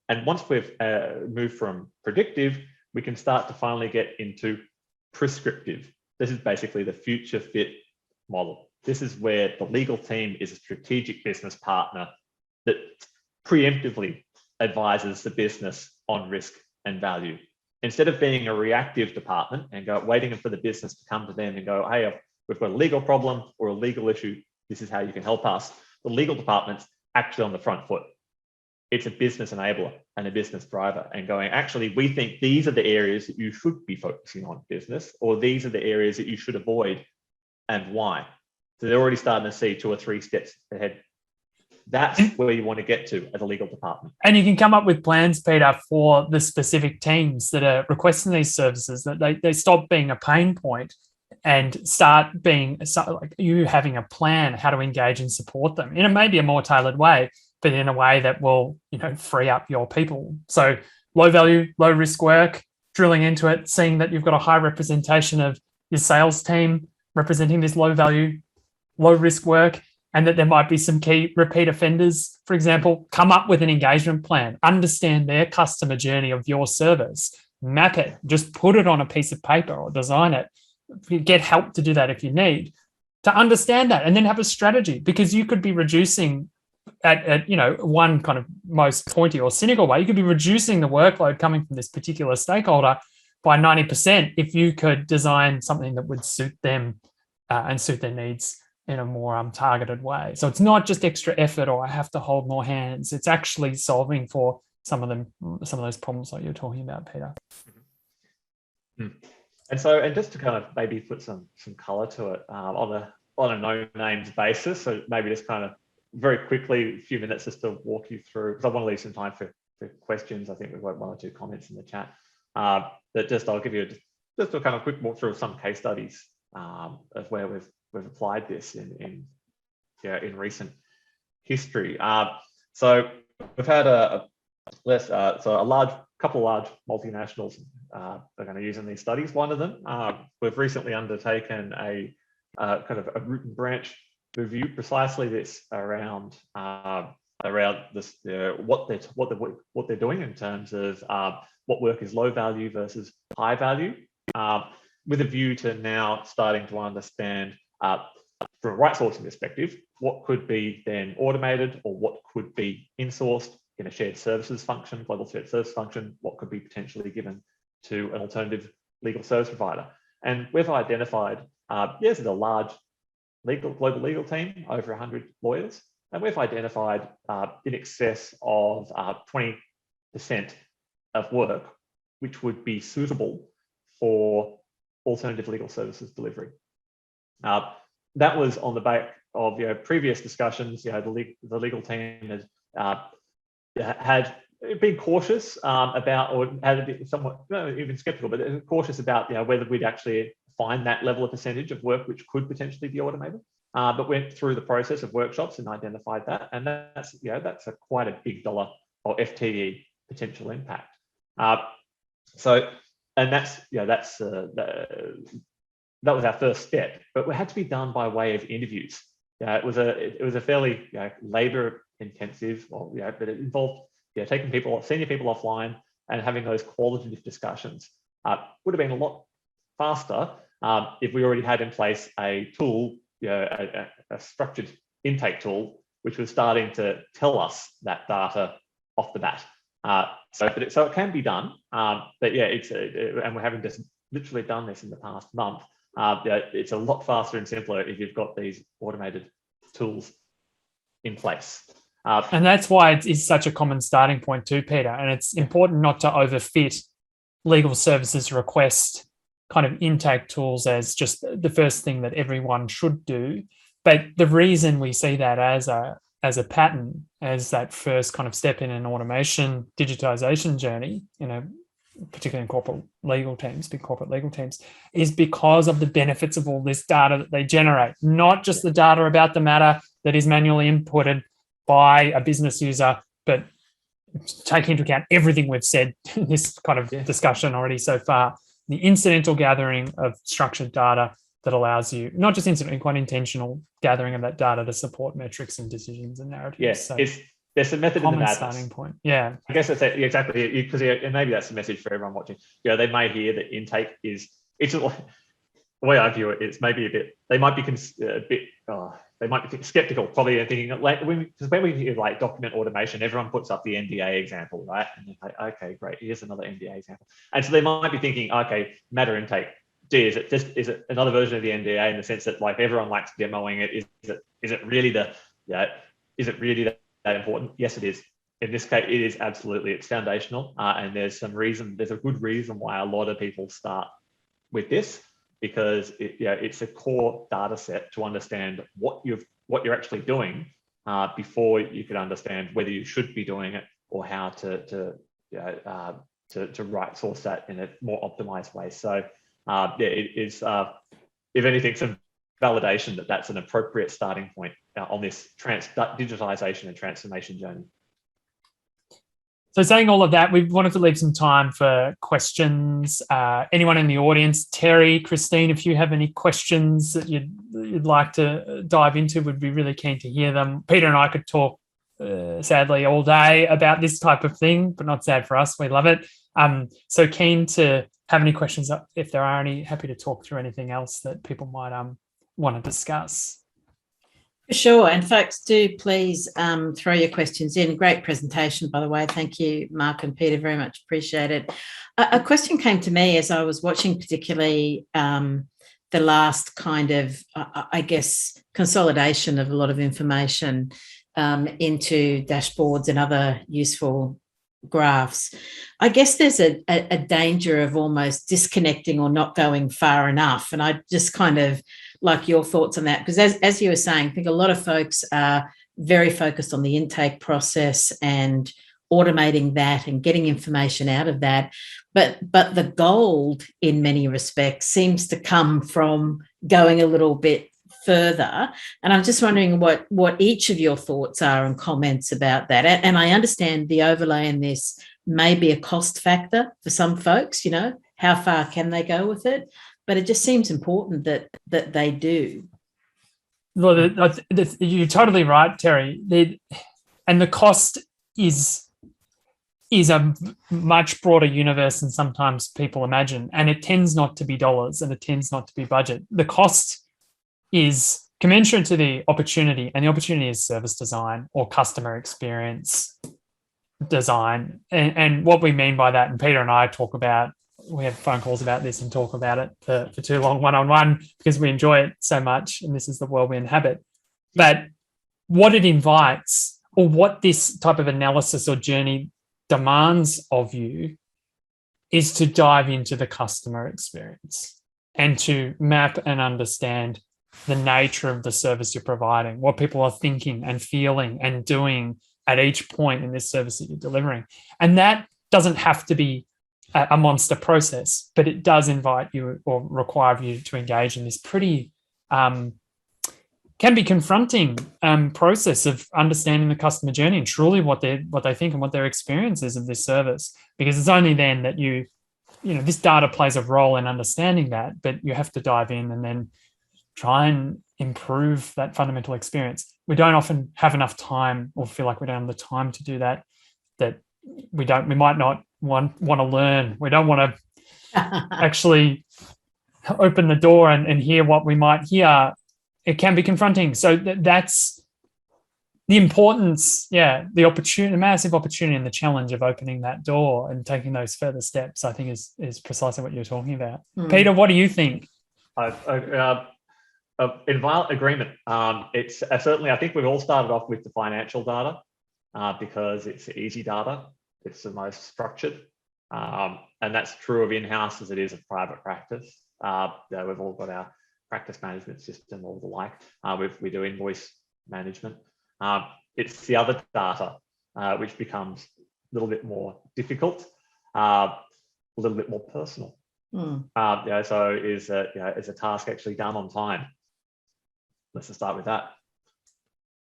And once we've moved from predictive, we can start to finally get into prescriptive. This is basically the future fit model. This is where the legal team is a strategic business partner that preemptively advises the business on risk and value. Instead of being a reactive department and waiting for the business to come to them and go, hey, we've got a legal problem or a legal issue, this is how you can help us. The legal department's actually on the front foot. It's a business enabler and a business driver, and going, actually, we think these are the areas that you should be focusing on business, or these are the areas that you should avoid and why. So they're already starting to see 2 or 3 steps ahead. That's where you want to get to as a legal department. And you can come up with plans, Peter, for the specific teams that are requesting these services, that they stop being a pain point and start being like you having a plan how to engage and support them in maybe a more tailored way, but in a way that will, free up your people. So low value, low risk work, drilling into it, seeing that you've got a high representation of your sales team representing this low value, low risk work, and that there might be some key repeat offenders. For example, come up with an engagement plan, understand their customer journey of your service, map it, just put it on a piece of paper or design it. Get help to do that if you need, to understand that, and then have a strategy, because you could be reducing at one kind of most pointy or cynical way, you could be reducing the workload coming from this particular stakeholder by 90% if you could design something that would suit them and suit their needs in a more targeted way. So it's not just extra effort or I have to hold more hands. It's actually solving for some of those problems like you're talking about, Peter. Mm-hmm. And just to kind of maybe put some color to it on a no names basis. So maybe just kind of very quickly, a few minutes just to walk you through, because I want to leave some time for questions. I think we've got 1 or 2 comments in the chat. That just I'll give you just a kind of quick walkthrough of some case studies of where we've applied this in recent history. So we've had a couple of large multinationals are going to use in these studies. One of them, we've recently undertaken a kind of a root and branch review, precisely this around this what they're doing in terms of what work is low value versus high value, with a view to now starting to understand from a right sourcing perspective what could be then automated or what could be insourced in a shared services function, global shared service function, what could be potentially given to an alternative legal service provider. And we've identified, there's a large global legal team, over 100 lawyers, and we've identified in excess of 20% of work which would be suitable for alternative legal services delivery. That was on the back of previous discussions. The legal team had been cautious about, or had been somewhat even skeptical, but cautious about whether we'd actually find that level of percentage of work which could potentially be automated. But went through the process of workshops and identified that, and that's quite a big dollar or FTE potential impact. So that's that was our first step, but it had to be done by way of interviews. It was a fairly labor intensive, but it involved taking senior people offline and having those qualitative discussions. Would have been a lot faster if we already had in place a tool, a structured intake tool, which was starting to tell us that data off the bat. So it can be done, but yeah, and we're having just literally done this in the past month. It's a lot faster and simpler if you've got these automated tools in place. And that's why it is such a common starting point too, Peter. And it's important not to overfit legal services request kind of intake tools as just the first thing that everyone should do. But the reason we see that as a pattern, as that first kind of step in an automation digitization journey, particularly in corporate legal teams, big corporate legal teams, is because of the benefits of all this data that they generate, not just the data about the matter that is manually inputted by a business user, but taking into account everything we've said in this kind of discussion already so far, the incidental gathering of structured data that allows you, not just incidental, quite intentional gathering of that data to support metrics and decisions and narratives. Yes, so there's a method in the madness. Starting point. Yeah, I guess that's exactly, because and maybe that's the message for everyone watching. They may hear that intake is, it's the way I view it, it's maybe a bit, they might be they might be skeptical, probably, and thinking because when we hear like document automation, everyone puts up the NDA example, right? And they're like, okay, great, here's another NDA example. And so they might be thinking, okay, matter intake, is it another version of the NDA in the sense that like everyone likes demoing it? Is it really that important? Yes, it is. In this case, it is absolutely. It's foundational, and there's a good reason why a lot of people start with this, because it's a core data set to understand what you're actually doing before you could understand whether you should be doing it or how to right source that in a more optimized way. So it is, if anything, some validation that that's an appropriate starting point on this digitization and transformation journey. So saying all of that, we wanted to leave some time for questions. Anyone in the audience, Terry, Christine, if you have any questions that you'd like to dive into, we'd be really keen to hear them. Peter and I could talk, sadly, all day about this type of thing, but not sad for us. We love it. So keen to have any questions, if there are any. Happy to talk through anything else that people might want to discuss. Sure. And folks, do please throw your questions in. Great presentation, by the way. Thank you, Mark and Peter, very much appreciate it. A question came to me as I was watching particularly the last kind of, I guess, consolidation of a lot of information into dashboards and other useful graphs. I guess there's a danger of almost disconnecting or not going far enough. And I just kind of like your thoughts on that, because as you were saying, I think a lot of folks are very focused on the intake process and automating that and getting information out of that. But the gold in many respects seems to come from going a little bit further. And I'm just wondering what each of your thoughts are and comments about that. And I understand the overlay in this may be a cost factor for some folks, how far can they go with it? But it just seems important that they do. Well, you're totally right, Terry. And the cost is a much broader universe than sometimes people imagine. And it tends not to be dollars and it tends not to be budget. The cost is commensurate to the opportunity, and the opportunity is service design or customer experience design. And what we mean by that, and Peter and I talk about, we have phone calls about this and talk about it for too long one-on-one because we enjoy it so much, and this is the world we inhabit. But what it invites, or what this type of analysis or journey demands of you, is to dive into the customer experience and to map and understand the nature of the service you're providing, what people are thinking and feeling and doing at each point in this service that you're delivering. And that doesn't have to be a monster process, but it does invite you or require you to engage in this pretty can be confronting process of understanding the customer journey and truly what they think and what their experience is of this service, because it's only then that you this data plays a role in understanding that, but you have to dive in and then try and improve that fundamental experience. We don't often have enough time, or feel like we don't have the time to do that, we might not want to learn. We don't want to actually open the door and hear what we might hear. It can be confronting. So that's the importance, the opportunity, the massive opportunity and the challenge of opening that door and taking those further steps, I think is precisely what you're talking about. Peter, what do you think? In violent agreement, it's certainly, I think we've all started off with the financial data because it's easy data. It's the most structured. And that's true of in-house as it is of private practice. We've all got our practice management system or the like. We do invoice management. It's the other data which becomes a little bit more difficult, a little bit more personal. So is a task actually done on time? Let's just start with that.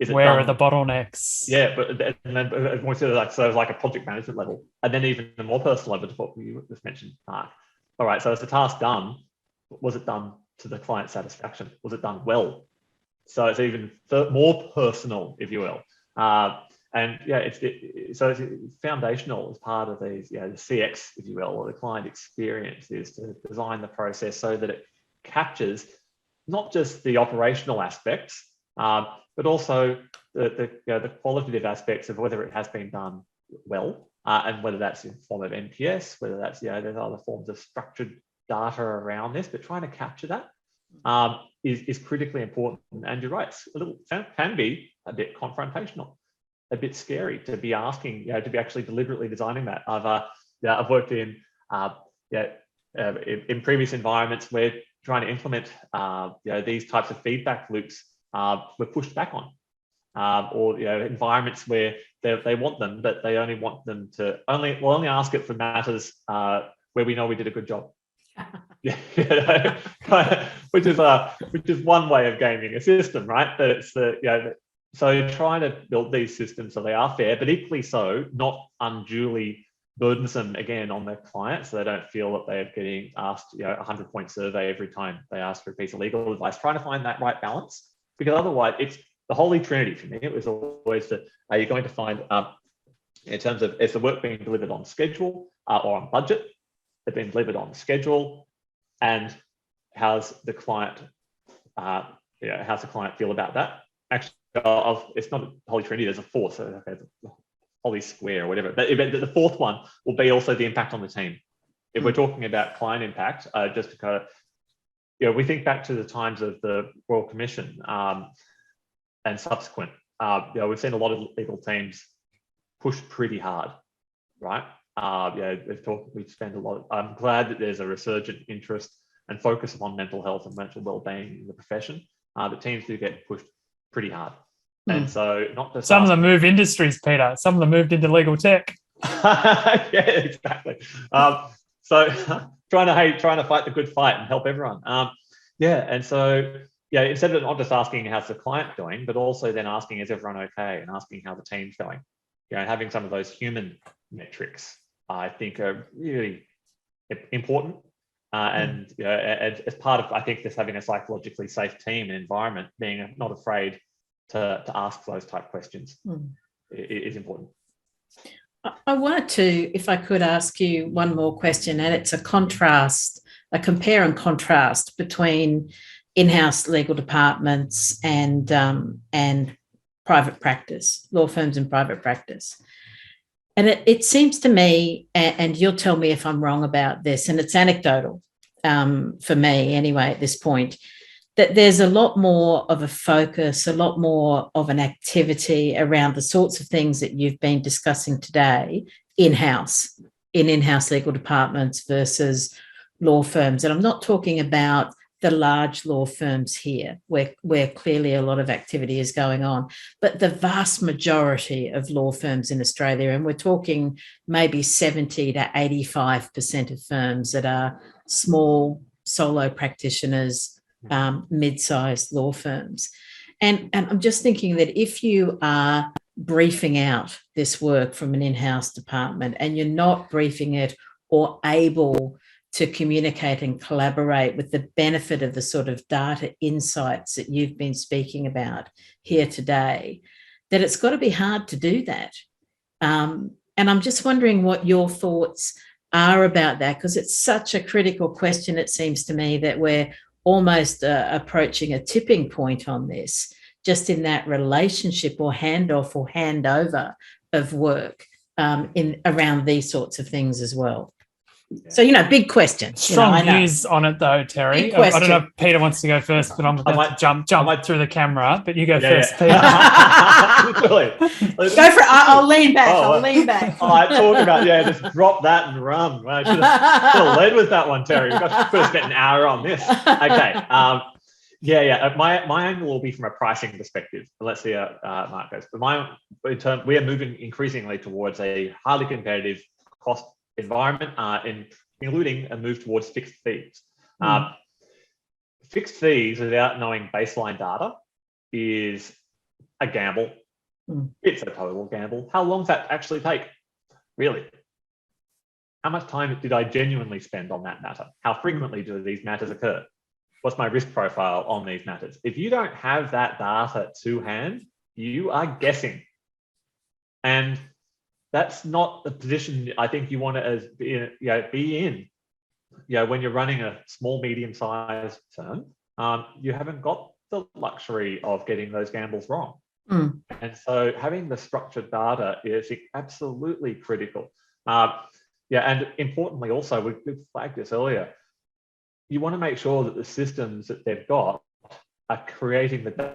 Where are the bottlenecks? Yeah, but then more so like a project management level, and then even the more personal level to what you just mentioned, Mark. All right, so is the task done? Was it done to the client's satisfaction? Was it done well? So it's even more personal, if you will. And it's foundational as part of these, the CX, if you will, or the client experience, is to design the process so that it captures not just the operational aspects, but also the qualitative aspects of whether it has been done well, and whether that's in form of NPS, whether that's there's other forms of structured data around this, but trying to capture that is critically important. And you're right, can be a bit confrontational, a bit scary to be asking, to be actually deliberately designing that. I've worked in previous environments where trying to implement these types of feedback loops were pushed back on, or environments where they want them, but they only want them to only ask it for matters where we know we did a good job. Which is one way of gaming a system, right? But it's so trying to build these systems so they are fair, but equally so not unduly burdensome again on the client, so they don't feel that they're getting asked a 100-point survey every time they ask for a piece of legal advice. Trying to find that right balance, because otherwise it's the holy trinity for me. It was always are you going to find in terms of, is the work being delivered on schedule or on budget? It's been delivered on schedule, and how's the client feel about that? Actually, it's not a holy trinity. There's a fourth. So holy square or whatever. But the fourth one will be also the impact on the team. If we're talking about client impact, just to kind of, we think back to the times of the Royal Commission and subsequent. We've seen a lot of legal teams push pretty hard, right? We've spent a lot. I'm glad that there's a resurgent interest and focus upon mental health and mental well-being in the profession. The teams do get pushed pretty hard. And so not just some of them move industries, Peter. Some of them moved into legal tech. Yeah, exactly. So trying to fight the good fight and help everyone. And so instead of not just asking how's the client doing, but also then asking is everyone okay, and asking how the team's going. Having some of those human metrics, I think, are really important. And as part of, I think, just having a psychologically safe team and environment, being not afraid to ask those type questions is important. I wanted to, if I could ask you one more question, and it's a compare and contrast between in-house legal departments and private practice, law firms and private practice. And it seems to me, and you'll tell me if I'm wrong about this, and it's anecdotal for me anyway at this point, that there's a lot more of a focus, a lot more of an activity around the sorts of things that you've been discussing today in-house legal departments versus law firms. And I'm not talking about the large law firms here, where clearly a lot of activity is going on, but the vast majority of law firms in Australia, and we're talking maybe 70 to 85% of firms that are small solo practitioners, mid-sized law firms. And I'm just thinking that if you are briefing out this work from an in-house department and you're not briefing it or able to communicate and collaborate with the benefit of the sort of data insights that you've been speaking about here today, that it's got to be hard to do that. And I'm just wondering what your thoughts are about that, because it's such a critical question, it seems to me, that we're almost approaching a tipping point on this, just in that relationship or handoff or handover of work in around these sorts of things as well. So, big question. Strong views on it, though, Terry. I don't know if Peter wants to go first, but I'm about to jump through the camera. But you go first, Peter. Literally. Go for it. I'll lean back. I'll lean back. I talk about, just drop that and run. Well, I should have led with that one, Terry. We could have spent an hour on this. Okay. My angle will be from a pricing perspective. Let's see how Mark goes. But we are moving increasingly towards a highly competitive cost environment, including a move towards fixed fees. Fixed fees without knowing baseline data is a gamble. It's a total gamble. How long does that actually take? Really? How much time did I genuinely spend on that matter? How frequently do these matters occur? What's my risk profile on these matters? If you don't have that data to hand, you are guessing. And that's not the position I think you want to be in. When you're running a small, medium-sized firm, you haven't got the luxury of getting those gambles wrong. And so having the structured data is absolutely critical. And importantly also, we flagged this earlier, you want to make sure that the systems that they've got are creating the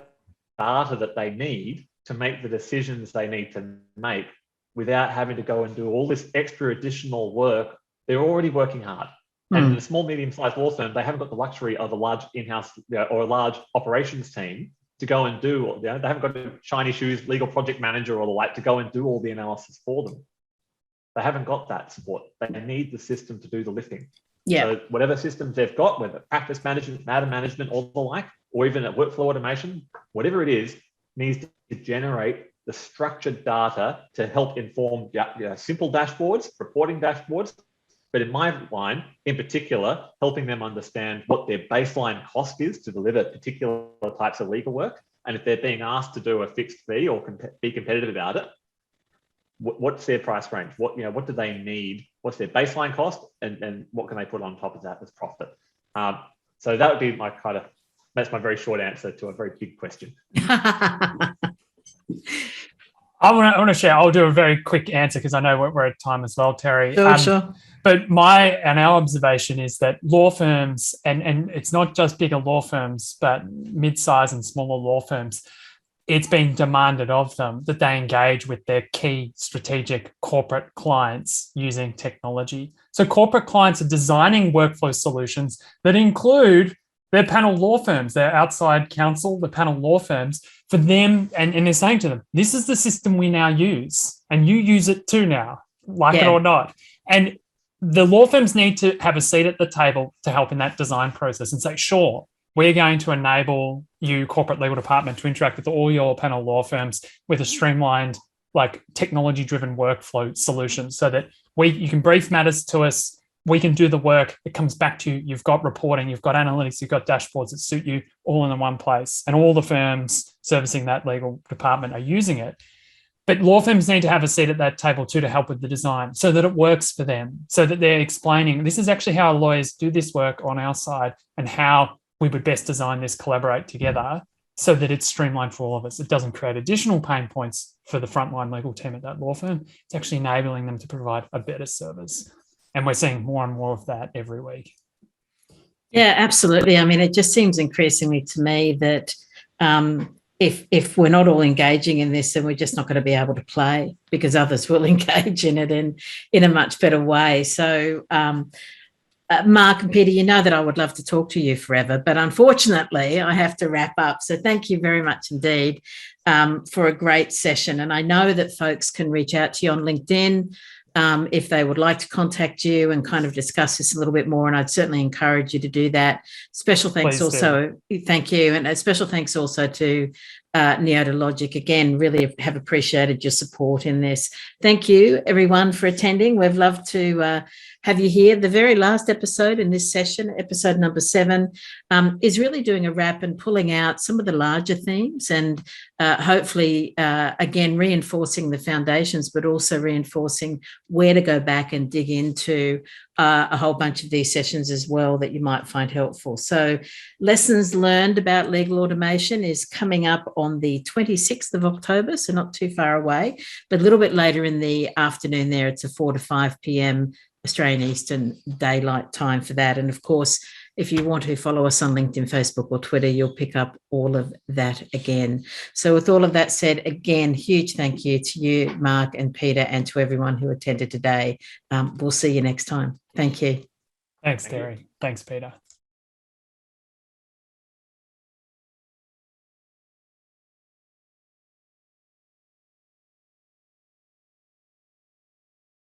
data that they need to make the decisions they need to make without having to go and do all this extra additional work. They're already working hard. And in a small, medium-sized law firm, they haven't got the luxury of a large in-house or a large operations team to go and do, they haven't got a shiny shoes legal project manager or the like to go and do all the analysis for them. They haven't got that support. They need the system to do the lifting. So whatever systems they've got, whether practice management, matter management, or the like, or even a workflow automation, whatever it is, needs to generate the structured data to help inform simple dashboards, reporting dashboards, but in my line, in particular, helping them understand what their baseline cost is to deliver particular types of legal work. And if they're being asked to do a fixed fee or be competitive about it, what's their price range? What do they need? What's their baseline cost? And what can they put on top of that as profit? So that would be that's my very short answer to a very big question. I want to share. I'll do a very quick answer because I know we're at time as well, Terry. Sure. But our observation is that law firms, and it's not just bigger law firms, but mid-size and smaller law firms, it's been demanded of them that they engage with their key strategic corporate clients using technology. So corporate clients are designing workflow solutions that include their panel law firms, their outside counsel, the panel law firms, for them, and they're saying to them, this is the system we now use, and you use it too now, it or not. And the law firms need to have a seat at the table to help in that design process and say, sure, we're going to enable you, corporate legal department, to interact with all your panel law firms with a streamlined, technology-driven workflow solution so that you can brief matters to us, we can do the work, it comes back to you, you've got reporting, you've got analytics, you've got dashboards that suit you all in one place. And all the firms servicing that legal department are using it. But law firms need to have a seat at that table too to help with the design so that it works for them, so that they're explaining, this is actually how lawyers do this work on our side and how we would best design this, collaborate together so that it's streamlined for all of us. It doesn't create additional pain points for the frontline legal team at that law firm. It's actually enabling them to provide a better service. And we're seeing more and more of that every week. Yeah, absolutely. I mean, it just seems increasingly to me that if we're not all engaging in this, then we're just not going to be able to play because others will engage in it in a much better way. So, Mark and Peter, you know that I would love to talk to you forever, but unfortunately I have to wrap up. So thank you very much indeed for a great session. And I know that folks can reach out to you on LinkedIn if they would like to contact you and kind of discuss this a little bit more. And I'd certainly encourage you to do that. Special thanks Thank you. And a special thanks also to Neologic. Again, really have appreciated your support in this. Thank you everyone for attending. We've loved to have you here. The very last episode in this session, episode number 7, is really doing a wrap and pulling out some of the larger themes and hopefully, again, reinforcing the foundations, but also reinforcing where to go back and dig into a whole bunch of these sessions as well that you might find helpful. So lessons learned about legal automation is coming up on the 26th of October, so not too far away, but a little bit later in the afternoon there. It's a 4 to 5 p.m. Australian Eastern Daylight Time for that. And of course, if you want to follow us on LinkedIn, Facebook or Twitter, you'll pick up all of that again. So with all of that said, again, huge thank you to you, Mark and Peter, and to everyone who attended today. We'll see you next time. Thank you. Thanks, Terry. Thanks, Peter.